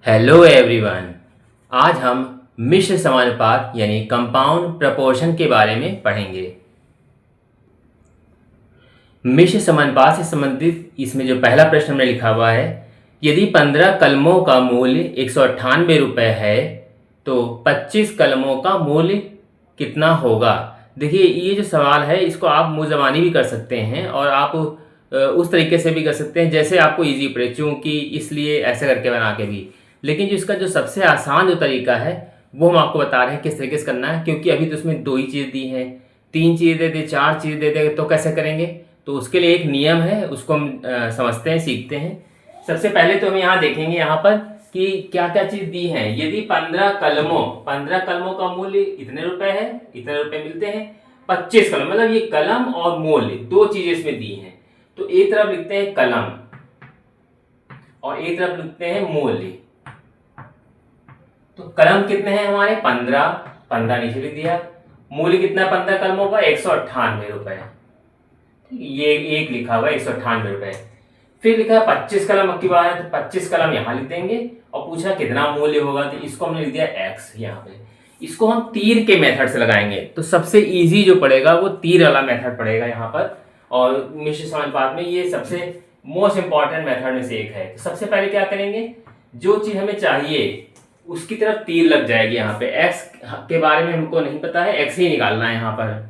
Hello everyone. आज हम मिश्र समानुपात यानी कंपाउंड प्रपोर्शन के बारे में पढ़ेंगे। मिश्र समानुपात से संबंधित इसमें जो पहला प्रश्न हमने लिखा हुआ है, यदि 15 कलमों का मूल्य 198 रुपये है तो 25 कलमों का मूल्य कितना होगा। देखिए, ये जो सवाल है इसको आप मुँह ज़बानी भी कर सकते हैं और आप उस तरीके से भी कर सकते हैं जैसे आपको इजी पड़े, चूँकि इसलिए ऐसे करके बना के भी। लेकिन जो इसका जो सबसे आसान जो तरीका है वो हम आपको बता रहे हैं किस तरीके से करना है, क्योंकि अभी तो उसमें 2 ही चीज़ दी हैं, 3 चीज़ दे दे, 4 चीज़ दे दे तो कैसे करेंगे। तो उसके लिए एक नियम है, उसको हम समझते हैं, सीखते हैं। सबसे पहले तो हम यहाँ देखेंगे यहाँ पर कि क्या क्या चीज़ दी है। यदि 15 कलमों का मूल्य इतने रुपए है, इतने रुपए मिलते हैं। 25 कलम मतलब ये कलम और मूल्य 2 चीज़ें इसमें दी हैं। तो एक तरफ लिखते हैं कलम और एक तरफ लिखते हैं मूल्य। तो कलम कितने हैं हमारे 15 नीचे लिख दिया। मूल्य कितना 15 कलमों का 198 रुपए। ये एक लिखा हुआ है 198 रुपए। फिर लिखा है 25 कलम की बात है तो 25 कलम यहाँ लिख देंगे और पूछा कितना मूल्य होगा तो इसको हमने लिख दिया x यहाँ पे। इसको हम तीर के मेथड से लगाएंगे तो सबसे इजी जो पड़ेगा वो तीर वाला मेथड पड़ेगा यहाँ पर। और मिश्र समानुपात में ये सबसे मोस्ट इंपॉर्टेंट मेथड में से एक है। तो सबसे पहले क्या करेंगे, जो चीज हमें चाहिए उसकी तरफ तीर लग जाएगी। यहाँ पे x के बारे में हमको नहीं पता है, x ही निकालना है यहाँ पर।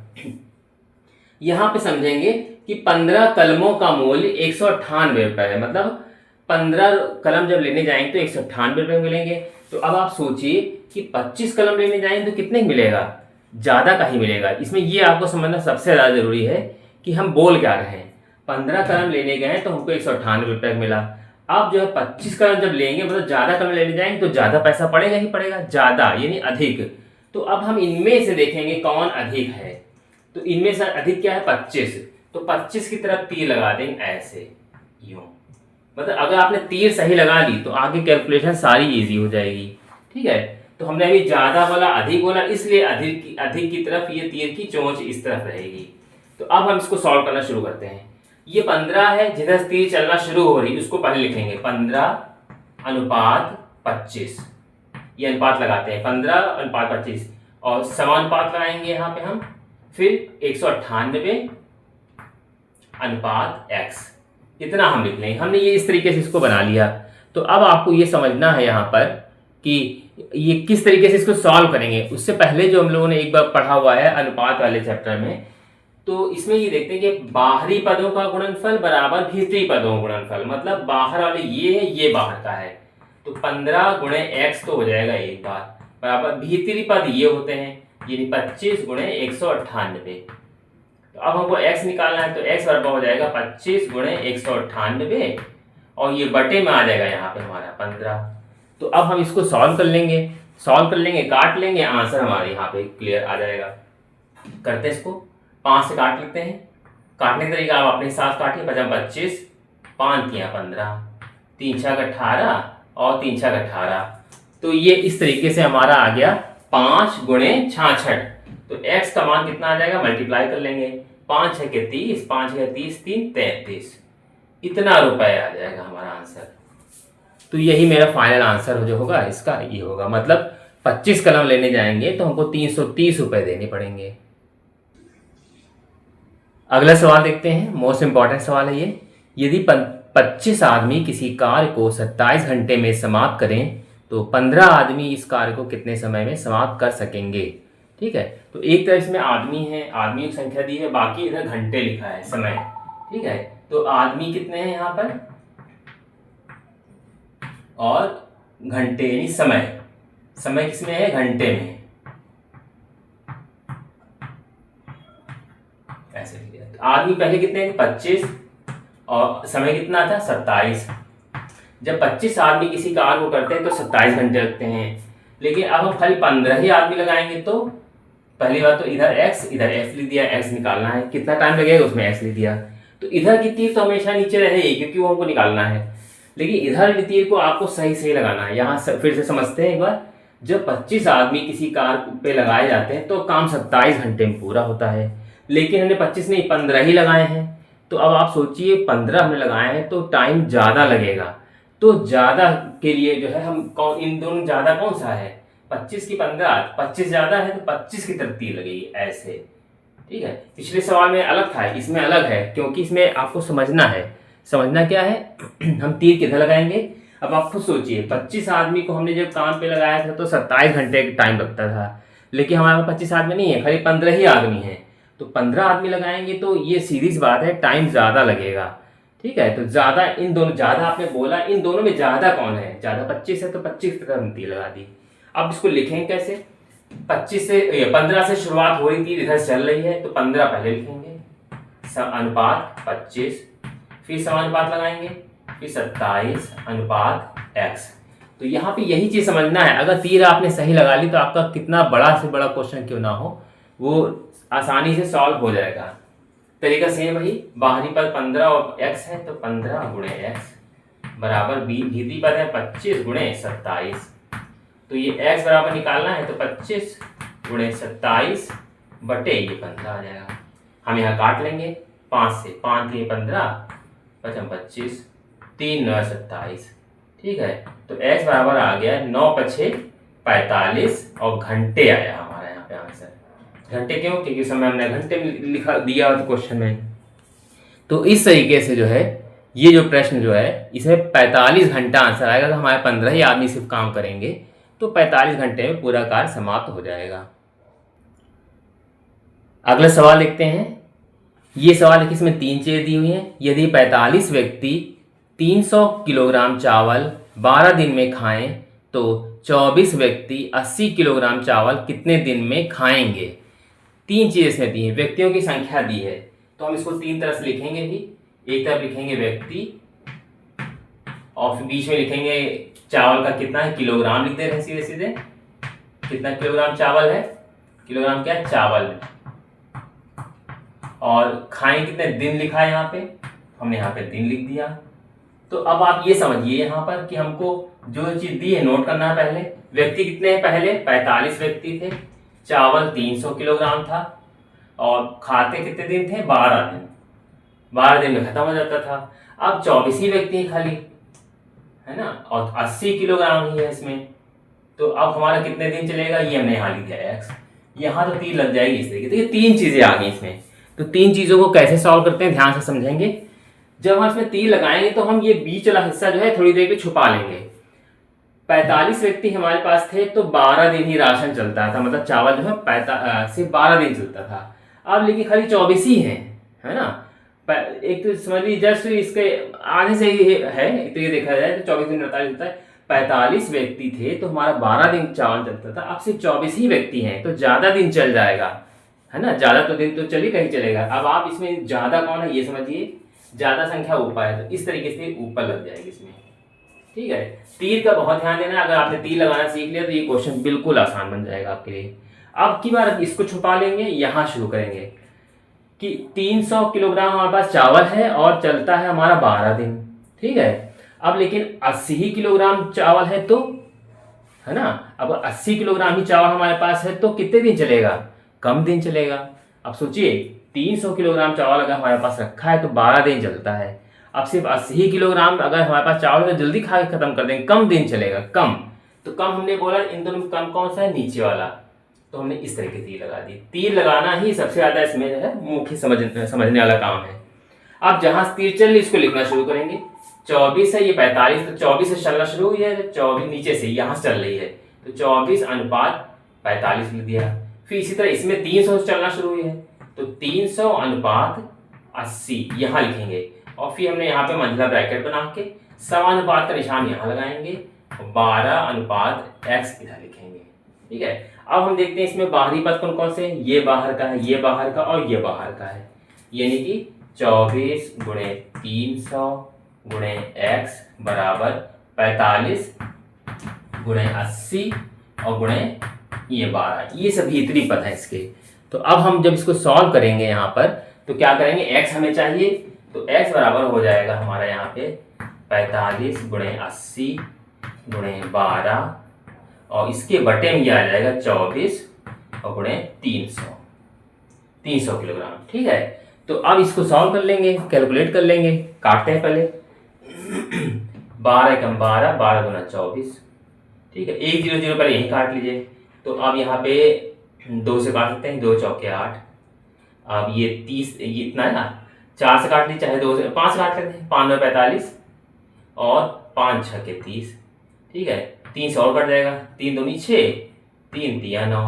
यहाँ पे समझेंगे कि 15 कलमों का मूल्य 198 रुपए है, मतलब 15 कलम जब लेने जाएंगे तो 198 रुपए मिलेंगे। तो अब आप सोचिए कि 25 कलम लेने जाएंगे तो कितने मिलेगा, ज़्यादा का ही मिलेगा। इसमें ये आपको समझना सबसे ज़्यादा जरूरी है कि हम बोल क्या रहे हैं। 15 कलम लेने गए तो हमको 198 रुपये मिला। अब जो है 25 कलम जब लेंगे मतलब ज़्यादा कलम लेने जाएंगे तो ज़्यादा पैसा पड़ेगा ही पड़ेगा, ज़्यादा यानी अधिक। तो अब हम इनमें से देखेंगे कौन अधिक है। तो इनमें से अधिक क्या है 25। तो 25 की तरफ तीर लगा देंगे ऐसे, यूं। मतलब अगर आपने तीर सही लगा ली तो आगे कैलकुलेशन सारी इजी हो जाएगी। ठीक है, तो हमने अभी ज़्यादा बोला अधिक बोला, इसलिए अधिक की तरफ ये तीर की चोंच इस तरफ रहेगी। तो अब हम इसको सॉल्व करना शुरू करते हैं। ये 15 है, जिधर तीर चलना शुरू हो रही उसको पहले लिखेंगे 15/25। ये अनुपात लगाते हैं 15/25 और समानुपात लगाएंगे यहाँ पे हम। फिर 198/x इतना हम लिख लेंगे। हमने ये इस तरीके से इसको बना लिया। तो अब आपको ये समझना है यहाँ पर कि ये किस तरीके से इसको सॉल्व करेंगे। उससे पहले जो हम लोगों ने एक बार पढ़ा हुआ है अनुपात वाले चैप्टर में, तो इसमें ये देखते हैं कि बाहरी पदों का गुणनफल बराबर भीतरी पदों का गुणनफल। मतलब बाहर वाले ये है, ये बाहर का है, तो 15 गुणे x तो हो जाएगा एक बार, बराबर भीतरी पद ये होते हैं यानी 25 गुणे 198। तो अब हमको x निकालना है तो x बराबर हो जाएगा 25 गुणे 198 और ये बटे में आ जाएगा यहाँ पे हमारा 15। तो अब हम इसको सॉल्व कर लेंगे, काट लेंगे, आंसर हमारे यहाँ पे क्लियर आ जाएगा। करते हैं इसको, 5 से काट लेते हैं। काटने का तरीका आप अपने साथ काटिए। 25, 5 तियां 15, 3 छक 18 और 3 छक 18। तो ये इस तरीके से हमारा आ गया 5 गुणे 66। तो x का मान कितना आ जाएगा, मल्टीप्लाई कर लेंगे। 5 छक 30, 5 छक 30, 3 33। इतना रुपए आ जाएगा हमारा आंसर। तो यही मेरा फाइनल आंसर जो होगा इसका ये होगा। मतलब 25 कलम लेने जाएंगे तो हमको 330 रुपए देने पड़ेंगे। अगला सवाल देखते हैं, मोस्ट इंपॉर्टेंट सवाल है ये। यदि 25 आदमी किसी कार्य को 27 घंटे में समाप्त करें तो 15 आदमी इस कार्य को कितने समय में समाप्त कर सकेंगे। ठीक है, तो एक तरफ इसमें आदमी है, आदमियों की संख्या दी है, बाकी इधर घंटे लिखा है, समय। ठीक है, तो आदमी कितने हैं यहाँ पर और घंटे यानी समय। समय किसमें है, घंटे में। ऐसे तो आदमी पहले कितने थे 25 और समय कितना था 27। जब 25 आदमी किसी कार्य को करते हैं तो 27 घंटे लगते हैं। लेकिन अब हम खाली 15 ही आदमी लगाएंगे तो पहली बात तो इधर x इधर x लिख दिया, x निकालना है, कितना टाइम लगेगा उसमें x लिख दिया। तो इधर की तीर तो हमेशा नीचे रहेगी क्योंकि वो हमको निकालना है, लेकिन इधर की तीर को आपको सही लगाना है। यहाँ फिर से समझते हैं एक बार। जब 25 आदमी किसी कार्य पे लगाए जाते हैं तो काम 27 घंटे में पूरा होता है, लेकिन हमने 25 नहीं 15 ही लगाए हैं। तो अब आप सोचिए 15 हमने लगाए हैं तो टाइम ज़्यादा लगेगा। तो ज़्यादा के लिए जो है हम कौन, इन दोनों ज़्यादा कौन सा है, 25 की 15, 25 ज़्यादा है तो 25 की तरफ तीर लगेगी ऐसे। ठीक है, पिछले सवाल में अलग था, इसमें अलग है, क्योंकि इसमें आपको समझना है। समझना क्या है हम तीर किधर लगाएंगे। अब आप खुद सोचिए, 25 आदमी को हमने जब काम पे लगाया था तो 27 घंटे टाइम लगता था, लेकिन हमारे पास 25 आदमी नहीं है, खाली 15 ही आदमी हैं, तो 15 आदमी लगाएंगे तो ये सीधी सी बात है, टाइम ज़्यादा लगेगा। ठीक है, तो ज़्यादा इन दोनों, ज़्यादा आपने बोला इन दोनों में ज़्यादा कौन है, ज़्यादा 25 है तो 25 की तरफ तीर लगा दी। अब इसको लिखेंगे कैसे, 25 से 15 से शुरुआत हो रही थी, इधर चल रही है तो 15 पहले लिखेंगे, अनुपात 25, फिर समानुपात लगाएंगे, फिर 27 अनुपात x। तो यहाँ पे यही चीज समझना है, अगर तीर आपने सही लगा ली तो आपका कितना बड़ा से बड़ा क्वेश्चन क्यों ना हो वो आसानी से सॉल्व हो जाएगा। तरीका सेम वही, बाहरी पद 15 और x है तो 15 गुणे x बराबर भीतरी पद है 25 गुणे 27। तो ये x बराबर निकालना है तो 25 गुणे 27 बटे ये 15 आ जाएगा। हम यहाँ काट लेंगे 5 से, 5 3 15 पचम 25 3 9 27। ठीक है, तो x बराबर आ गया 9 5 45 और घंटे आया हमारा यहाँ पे आंसर। घंटे क्यों, क्योंकि समय हमने घंटे में लिखा दिया था क्वेश्चन में। तो इस तरीके से जो है ये जो प्रश्न जो है इसमें 45 घंटा आंसर आएगा। तो हमारे 15 ही आदमी सिर्फ काम करेंगे तो 45 घंटे में पूरा कार्य समाप्त हो जाएगा। अगला सवाल देखते हैं। ये सवाल है कि इसमें 3 चीजें दी हुई हैं। यदि 45 व्यक्ति 300 किलोग्राम चावल 12 दिन में खाएं तो 24 व्यक्ति 80 किलोग्राम चावल कितने दिन में खाएंगे। 3 चीजें इसमें दी हैं, व्यक्तियों की संख्या दी है, तो हम इसको 3 तरह से लिखेंगे भी। एक तरफ लिखेंगे व्यक्ति और फिर बीच में लिखेंगे चावल का कितना है, किलोग्राम लिख दे रहे हैं सीधे सीधे। कितना किलोग्राम चावल है, किलोग्राम क्या है, चावल। और खाएं कितने दिन लिखा है, यहाँ पे हमने यहाँ पे दिन लिख दिया। तो अब आप ये समझिए यहाँ पर कि हमको जो चीज दी है नोट करना है। पहले व्यक्ति कितने हैं, पहले 45 व्यक्ति थे, चावल 300 किलोग्राम था और खाते कितने दिन थे, 12 दिन। 12 दिन में खत्म हो जाता था। अब 24 ही व्यक्ति हैं खाली, है ना, और 80 किलोग्राम ही है इसमें। तो अब हमारा कितने दिन चलेगा, ये हमने यहाँ लिख दिया x। यहाँ तो तीर लग जाएगी इस तरीके। तो ये 3 चीजें आ गई इसमें। तो 3 चीजों को कैसे सॉल्व करते हैं ध्यान से समझेंगे। जब हम इसमें तीर लगाएंगे तो हम ये बीच वाला हिस्सा जो है थोड़ी देर पे छुपा लेंगे। 45 व्यक्ति हमारे पास थे तो 12 दिन ही राशन चलता था, मतलब चावल जो है सिर्फ 12 दिन चलता था। अब लेकिन खाली 24 ही है ना। एक तो समझ लीजिए जस्ट इसके आधे से ही है, तो ये देखा जाए तो 24 दिन 48 होता है। 45 व्यक्ति थे तो हमारा 12 दिन चावल चलता था, अब सिर्फ 24 ही व्यक्ति हैं तो ज्यादा दिन चल जाएगा, है ना। ज्यादा तो दिन तो चलिए कहीं चलेगा। अब आप इसमें ज्यादा कौन है ये समझिए, ज्यादा संख्या ऊपर है तो इस तरीके से ऊपर लग जाएगी इसमें। ठीक है, तीर का बहुत ध्यान देना। अगर आपने तीर लगाना सीख लिया तो ये क्वेश्चन बिल्कुल आसान बन जाएगा आपके लिए। अब की बार इसको छुपा लेंगे, यहाँ शुरू करेंगे कि 300 किलोग्राम हमारे पास चावल है और चलता है हमारा 12 दिन। ठीक है, अब लेकिन 80 ही किलोग्राम चावल है तो, है ना, अब 80 किलोग्राम ही चावल हमारे पास है तो कितने दिन चलेगा, कम दिन चलेगा। अब सोचिए 300 किलोग्राम चावल अगर हमारे पास रखा है तो 12 दिन चलता है। अब सिर्फ 80 किलोग्राम अगर हमारे पास चावल है तो जल्दी खा के खत्म कर देंगे, कम दिन चलेगा, कम। तो कम हमने बोला इन दोनों में कम कौन सा है, नीचे वाला। तो हमने इस तरह की तीर लगा दी। तीर लगाना ही सबसे ज्यादा इसमें जो है मुख्य समझने वाला काम है। अब जहां तीर चल रही इसको लिखना शुरू करेंगे। 24 है, ये 45, तो 24 से चलना शुरू हुई है, तो 24 नीचे से यहाँ से चल रही है तो 24 अनुपात 45 लिख दिया। फिर इसी तरह इसमें 300 से चलना शुरू हुई है तो 300 अनुपात 80 यहाँ लिखेंगे। और फिर हमने यहाँ पे मंझला ब्रैकेट बना के समानुपात का निशान यहाँ लगाएंगे, 12 अनुपात x इधर लिखेंगे। ठीक है, अब हम देखते हैं इसमें बाहरी पद कौन कौन से हैं। ये बाहर का है, ये बाहर का और ये बाहर का है, यानी कि 24 गुणे 300 गुणे x बराबर 45 गुणे 80 और गुणे ये 12। ये सब भीतरी पद है इसके। तो अब हम जब इसको सॉल्व करेंगे यहाँ पर तो क्या करेंगे, x हमें चाहिए तो x बराबर हो जाएगा हमारा यहाँ पे 45 गुणे 80 गुणे 12 और इसके बटे में यह आ जाएगा 24 और गुणे 300 किलोग्राम। ठीक है, तो अब इसको सॉल्व कर लेंगे, कैलकुलेट कर लेंगे। काटते हैं पहले 12 एकम 12, 12 दूना 24। ठीक है, 1 0 0 पहले यहीं काट लीजिए। तो अब यहाँ पे 2 से काट सकते हैं, 2 चौके 8। अब ये 30, ये इतना है ना, 4 से काट लीजिए, चाहे 2 से 5 से काट लेते हैं, 5 9 45 और 5 6 के 30। ठीक है, 3 से और कट जाएगा, 3 दूनी 6, 3 तिया 9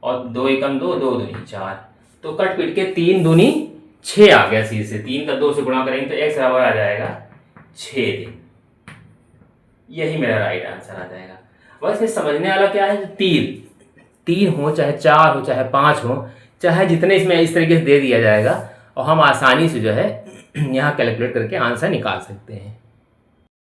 और 2 एकम 2, 2 दूनी 4। तो कट पिट के 3 दूनी 6 आ गया सीधे से। 3 का 2 से गुणा करेंगे तो x बराबर आ जाएगा 6 दिन। यही मेरा राइट आंसर आ जाएगा। बस ये समझने वाला क्या है, तीन हो चाहे 4 हो चाहे 5 हो, चाहे जितने इसमें इस तरीके से दे दिया जाएगा और हम आसानी से जो है यहाँ कैलकुलेट करके आंसर निकाल सकते हैं।